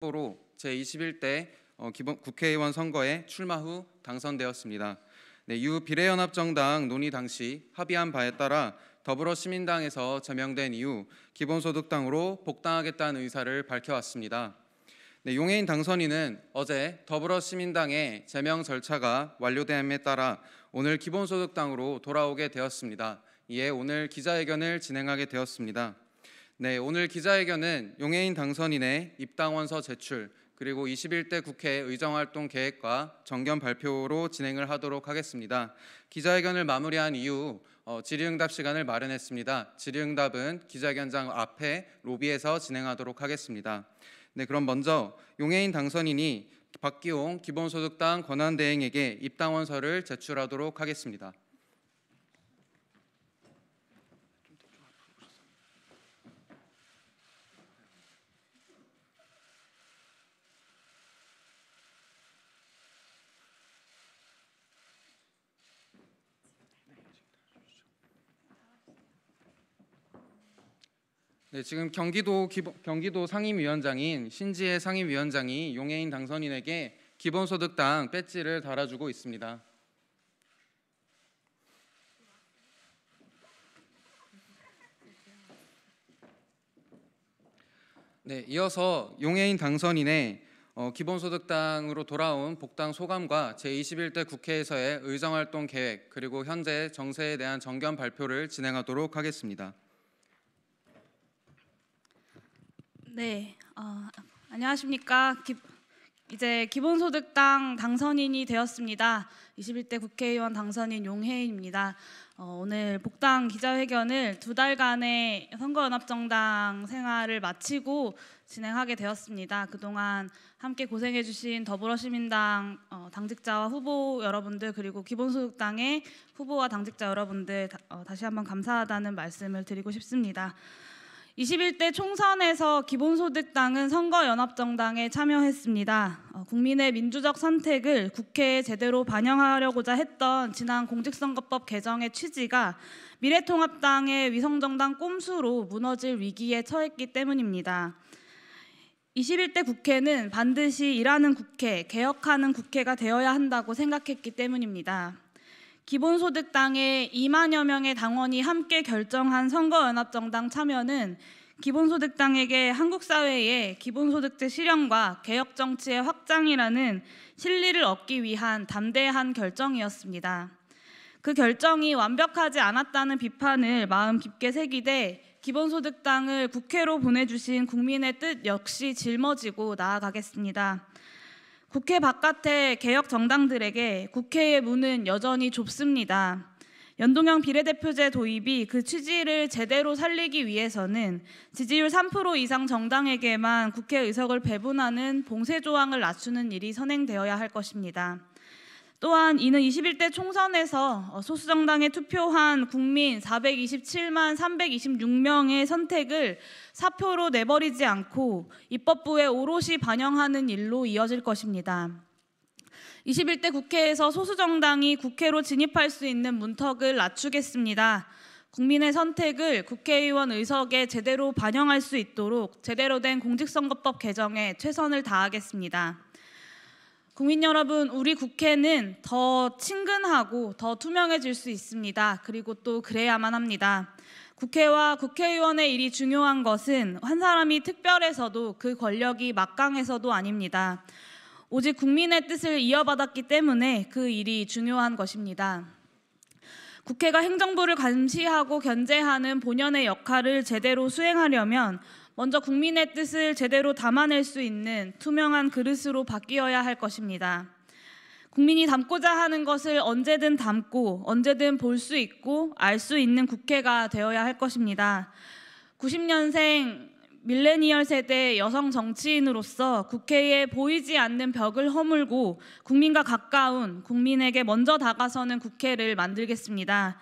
후보로 제21대 국회의원 선거에 출마 후 당선되었습니다. 이후 비례연합정당 논의 당시 합의한 바에 따라 더불어시민당에서 제명된 이후 기본소득당으로 복당하겠다는 의사를 밝혀왔습니다. 용해인 당선인은 어제 더불어시민당의 제명 절차가 완료됨에 따라 오늘 기본소득당으로 돌아오게 되었습니다. 이에 오늘 기자회견을 진행하게 되었습니다. 오늘 기자회견은 용해인 당선인의 입당원서 제출 그리고 21대 국회 의정활동 계획과 정견 발표로 진행을 하도록 하겠습니다. 기자회견을 마무리한 이후 질의응답 시간을 마련했습니다. 질의응답은 기자회견장 앞에 로비에서 진행하도록 하겠습니다. 그럼 먼저 용해인 당선인이 박기홍 기본소득당 권한대행에게 입당원서를 제출하도록 하겠습니다. 지금 경기도 상임위원장인 신지혜 상임위원장이 용해인 당선인에게 기본소득당 배지를 달아주고 있습니다. 이어서 용해인 당선인의 기본소득당으로 돌아온 복당 소감과 제21대 국회에서의 의정활동 계획 그리고 현재 정세에 대한 정견 발표를 진행하도록 하겠습니다. 안녕하십니까. 이제 기본소득당 당선인이 되었습니다. 21대 국회의원 당선인 용해인입니다. 오늘 복당 기자회견을 2달간의 선거연합정당 생활을 마치고 진행하게 되었습니다. 그동안 함께 고생해주신 더불어시민당 당직자와 후보 여러분들 그리고 기본소득당의 후보와 당직자 여러분들 다시 한번 감사하다는 말씀을 드리고 싶습니다. 21대 총선에서 기본소득당은 선거연합정당에 참여했습니다. 국민의 민주적 선택을 국회에 제대로 반영하려고자 했던 지난 공직선거법 개정의 취지가 미래통합당의 위성정당 꼼수로 무너질 위기에 처했기 때문입니다. 21대 국회는 반드시 일하는 국회, 개혁하는 국회가 되어야 한다고 생각했기 때문입니다. 기본소득당의 2만여 명의 당원이 함께 결정한 선거연합정당 참여는 기본소득당에게 한국 사회의 기본소득제 실현과 개혁정치의 확장이라는 실리를 얻기 위한 담대한 결정이었습니다. 그 결정이 완벽하지 않았다는 비판을 마음 깊게 새기되 기본소득당을 국회로 보내주신 국민의 뜻 역시 짊어지고 나아가겠습니다. 국회 바깥의 개혁 정당들에게 국회의 문은 여전히 좁습니다. 연동형 비례대표제 도입이 그 취지를 제대로 살리기 위해서는 지지율 3% 이상 정당에게만 국회 의석을 배분하는 봉쇄 조항을 낮추는 일이 선행되어야 할 것입니다. 또한 이는 21대 총선에서 소수정당에 투표한 국민 427만 326명의 선택을 사표로 내버리지 않고 입법부에 오롯이 반영하는 일로 이어질 것입니다. 21대 국회에서 소수정당이 국회로 진입할 수 있는 문턱을 낮추겠습니다. 국민의 선택을 국회의원 의석에 제대로 반영할 수 있도록 제대로 된 공직선거법 개정에 최선을 다하겠습니다. 국민 여러분, 우리 국회는 더 친근하고 더 투명해질 수 있습니다. 그리고 또 그래야만 합니다. 국회와 국회의원의 일이 중요한 것은 한 사람이 특별해서도 그 권력이 막강해서도 아닙니다. 오직 국민의 뜻을 이어받았기 때문에 그 일이 중요한 것입니다. 국회가 행정부를 감시하고 견제하는 본연의 역할을 제대로 수행하려면 먼저 국민의 뜻을 제대로 담아낼 수 있는 투명한 그릇으로 바뀌어야 할 것입니다. 국민이 담고자 하는 것을 언제든 담고 언제든 볼 수 있고 알 수 있는 국회가 되어야 할 것입니다. 90년생 밀레니얼 세대 여성 정치인으로서 국회에 보이지 않는 벽을 허물고 국민과 가까운 국민에게 먼저 다가서는 국회를 만들겠습니다.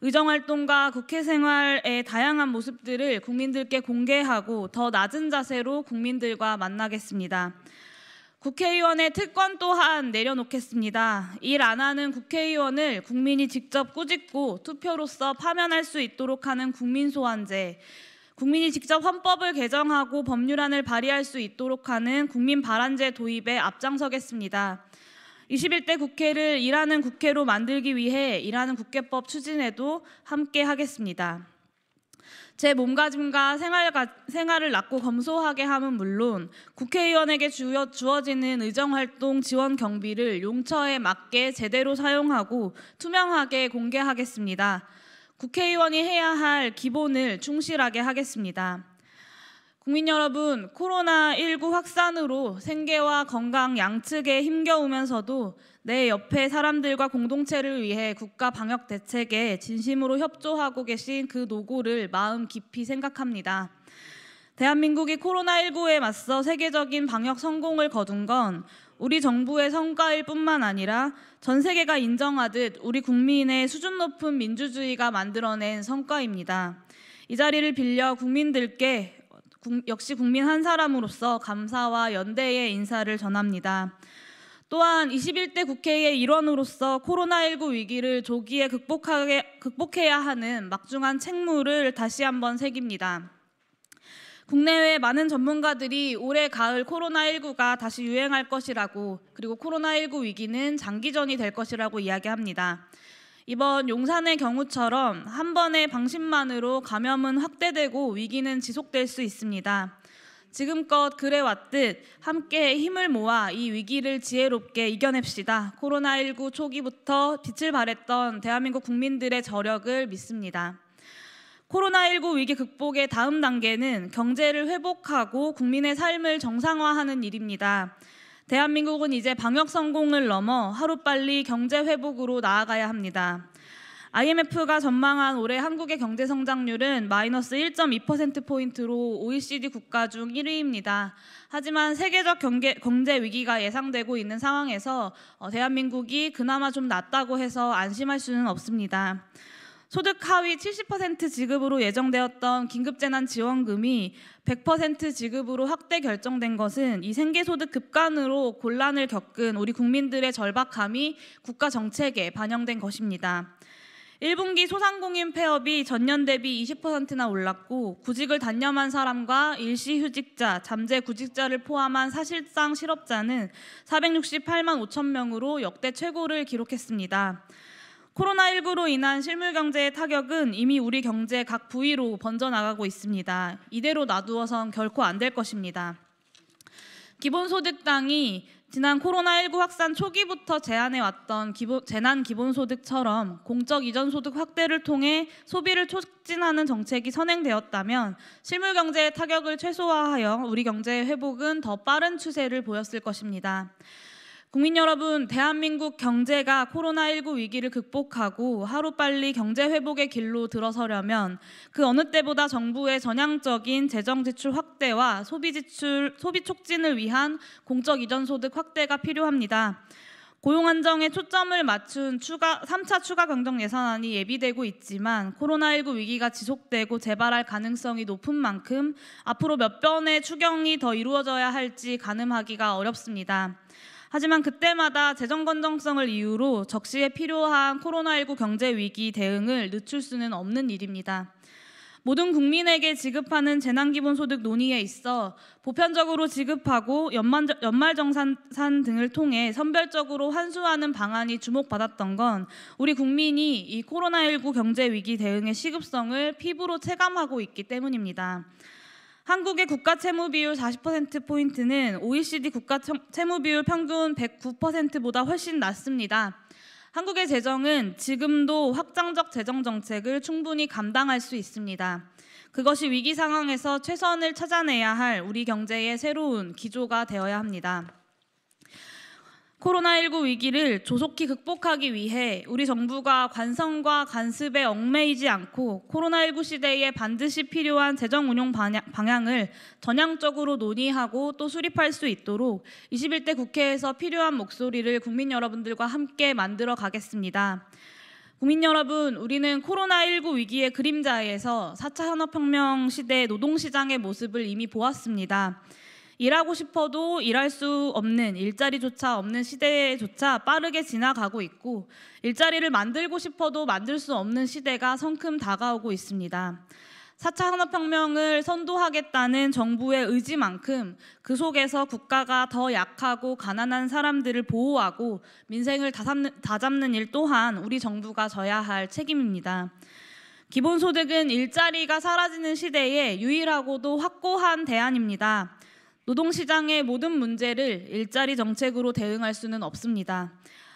의정활동과 국회 생활의 다양한 모습들을 국민들께 공개하고 더 낮은 자세로 국민들과 만나겠습니다. 국회의원의 특권 또한 내려놓겠습니다. 일 안 하는 국회의원을 국민이 직접 꾸짖고 투표로서 파면할 수 있도록 하는 국민소환제, 국민이 직접 헌법을 개정하고 법률안을 발의할 수 있도록 하는 국민 발안제 도입에 앞장서겠습니다. 21대 국회를 일하는 국회로 만들기 위해 일하는 국회법 추진에도 함께 하겠습니다. 제 몸가짐과 생활을 낮고 검소하게 함은 물론 국회의원에게 주어지는 의정활동 지원 경비를 용처에 맞게 제대로 사용하고 투명하게 공개하겠습니다. 국회의원이 해야 할 기본을 충실하게 하겠습니다. 국민 여러분, 코로나19 확산으로 생계와 건강 양측에 힘겨우면서도 내 옆에 사람들과 공동체를 위해 국가 방역 대책에 진심으로 협조하고 계신 그 노고를 마음 깊이 생각합니다. 대한민국이 코로나19에 맞서 세계적인 방역 성공을 거둔 건 우리 정부의 성과일 뿐만 아니라 전 세계가 인정하듯 우리 국민의 수준 높은 민주주의가 만들어낸 성과입니다. 이 자리를 빌려 국민들께 역시 국민 한 사람으로서 감사와 연대의 인사를 전합니다. 또한 21대 국회의 일원으로서 코로나19 위기를 조기에 극복해야 하는 막중한 책무를 다시 한번 새깁니다. 국내외 많은 전문가들이 올해 가을 코로나19가 다시 유행할 것이라고, 그리고 코로나19 위기는 장기전이 될 것이라고 이야기합니다. 이번 용산의 경우처럼 한 번의 방심만으로 감염은 확대되고 위기는 지속될 수 있습니다. 지금껏 그래왔듯 함께 힘을 모아 이 위기를 지혜롭게 이겨냅시다. 코로나19 초기부터 빛을 발했던 대한민국 국민들의 저력을 믿습니다. 코로나19 위기 극복의 다음 단계는 경제를 회복하고 국민의 삶을 정상화하는 일입니다. 대한민국은 이제 방역 성공을 넘어 하루빨리 경제 회복으로 나아가야 합니다. IMF가 전망한 올해 한국의 경제 성장률은 마이너스 1.2%포인트로 OECD 국가 중 1위입니다. 하지만 세계적 경제 위기가 예상되고 있는 상황에서 대한민국이 그나마 좀 낫다고 해서 안심할 수는 없습니다. 소득 하위 70% 지급으로 예정되었던 긴급재난지원금이 100% 지급으로 확대 결정된 것은 이 생계소득 급간으로 곤란을 겪은 우리 국민들의 절박함이 국가 정책에 반영된 것입니다. 1분기 소상공인 폐업이 전년 대비 20%나 올랐고 구직을 단념한 사람과 일시휴직자, 잠재구직자를 포함한 사실상 실업자는 468만 5천 명으로 역대 최고를 기록했습니다. 코로나19로 인한 실물경제의 타격은 이미 우리 경제 각 부위로 번져나가고 있습니다. 이대로 놔두어선 결코 안 될 것입니다. 기본소득당이 지난 코로나19 확산 초기부터 제안해왔던 재난기본소득처럼 공적 이전소득 확대를 통해 소비를 촉진하는 정책이 선행되었다면 실물경제의 타격을 최소화하여 우리 경제의 회복은 더 빠른 추세를 보였을 것입니다. 국민 여러분, 대한민국 경제가 코로나19 위기를 극복하고 하루빨리 경제 회복의 길로 들어서려면 그 어느 때보다 정부의 전향적인 재정 지출 확대와 소비 촉진을 위한 공적 이전 소득 확대가 필요합니다. 고용 안정에 초점을 맞춘 3차 추가 경정 예산안이 예비되고 있지만 코로나19 위기가 지속되고 재발할 가능성이 높은 만큼 앞으로 몇 번의 추경이 더 이루어져야 할지 가늠하기가 어렵습니다. 하지만 그때마다 재정 건전성을 이유로 적시에 필요한 코로나19 경제 위기 대응을 늦출 수는 없는 일입니다. 모든 국민에게 지급하는 재난기본소득 논의에 있어 보편적으로 지급하고 연말정산 등을 통해 선별적으로 환수하는 방안이 주목받았던 건 우리 국민이 이 코로나19 경제 위기 대응의 시급성을 피부로 체감하고 있기 때문입니다. 한국의 국가 채무 비율 40%포인트는 OECD 국가 채무 비율 평균 109%보다 훨씬 낮습니다. 한국의 재정은 지금도 확장적 재정 정책을 충분히 감당할 수 있습니다. 그것이 위기 상황에서 최선을 찾아내야 할 우리 경제의 새로운 기조가 되어야 합니다. 코로나19 위기를 조속히 극복하기 위해 우리 정부가 관성과 관습에 얽매이지 않고 코로나19 시대에 반드시 필요한 재정 운용 방향을 전향적으로 논의하고 또 수립할 수 있도록 21대 국회에서 필요한 목소리를 국민 여러분들과 함께 만들어 가겠습니다. 국민 여러분, 우리는 코로나19 위기의 그림자에서 4차 산업혁명 시대의 노동시장의 모습을 이미 보았습니다. 일하고 싶어도 일할 수 없는, 일자리조차 없는 시대조차 빠르게 지나가고 있고 일자리를 만들고 싶어도 만들 수 없는 시대가 성큼 다가오고 있습니다. 4차 산업혁명을 선도하겠다는 정부의 의지만큼 그 속에서 국가가 더 약하고 가난한 사람들을 보호하고 민생을 다잡는 일 또한 우리 정부가 져야 할 책임입니다. 기본소득은 일자리가 사라지는 시대에 유일하고도 확고한 대안입니다. 노동시장의 모든 문제를 일자리 정책으로 대응할 수는 없습니다.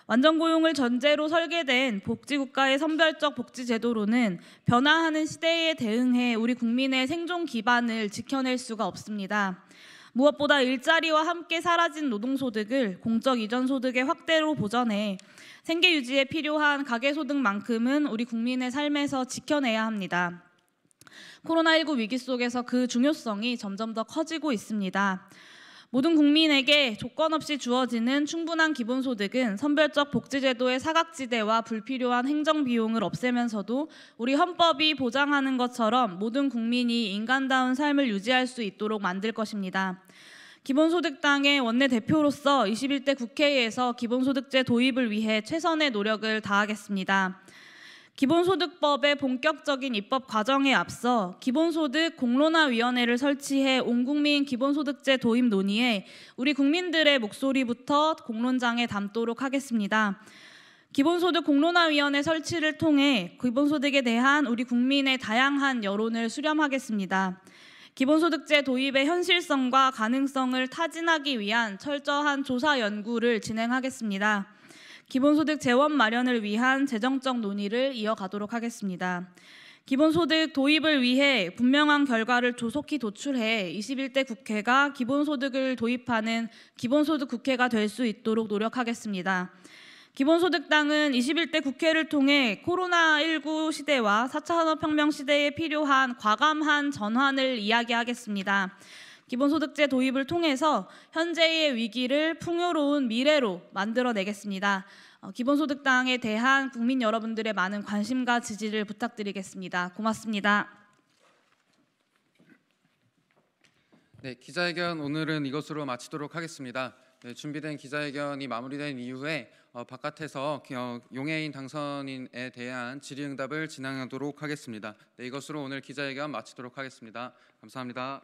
완전고용을 전제로 설계된 복지국가의 선별적 복지제도로는 변화하는 시대에 대응해 우리 국민의 생존 기반을 지켜낼 수가 없습니다. 무엇보다 일자리와 함께 사라진 노동소득을 공적 이전 소득의 확대로 보전해 생계 유지에 필요한 가계소득만큼은 우리 국민의 삶에서 지켜내야 합니다. 코로나19 위기 속에서 그 중요성이 점점 더 커지고 있습니다. 모든 국민에게 조건 없이 주어지는 충분한 기본소득은 선별적 복지제도의 사각지대와 불필요한 행정비용을 없애면서도 우리 헌법이 보장하는 것처럼 모든 국민이 인간다운 삶을 유지할 수 있도록 만들 것입니다. 기본소득당의 원내대표로서 21대 국회에서 기본소득제 도입을 위해 최선의 노력을 다하겠습니다. 기본소득법의 본격적인 입법 과정에 앞서 기본소득 공론화위원회를 설치해 온 국민 기본소득제 도입 논의에 우리 국민들의 목소리부터 공론장에 담도록 하겠습니다. 기본소득 공론화위원회 설치를 통해 기본소득에 대한 우리 국민의 다양한 여론을 수렴하겠습니다. 기본소득제 도입의 현실성과 가능성을 타진하기 위한 철저한 조사 연구를 진행하겠습니다. 기본소득 재원 마련을 위한 재정적 논의를 이어가도록 하겠습니다. 기본소득 도입을 위해 분명한 결과를 조속히 도출해 21대 국회가 기본소득을 도입하는 기본소득 국회가 될 수 있도록 노력하겠습니다. 기본소득당은 21대 국회를 통해 코로나19 시대와 4차 산업혁명 시대에 필요한 과감한 전환을 이야기하겠습니다. 기본소득제 도입을 통해서 현재의 위기를 풍요로운 미래로 만들어내겠습니다. 기본소득당에 대한 국민 여러분들의 많은 관심과 지지를 부탁드리겠습니다. 고맙습니다. 네, 기자회견 오늘은 이것으로 마치도록 하겠습니다. 네, 준비된 기자회견이 마무리된 이후에 바깥에서 용해인 당선인에 대한 질의응답을 진행하도록 하겠습니다. 네, 이것으로 오늘 기자회견 마치도록 하겠습니다. 감사합니다.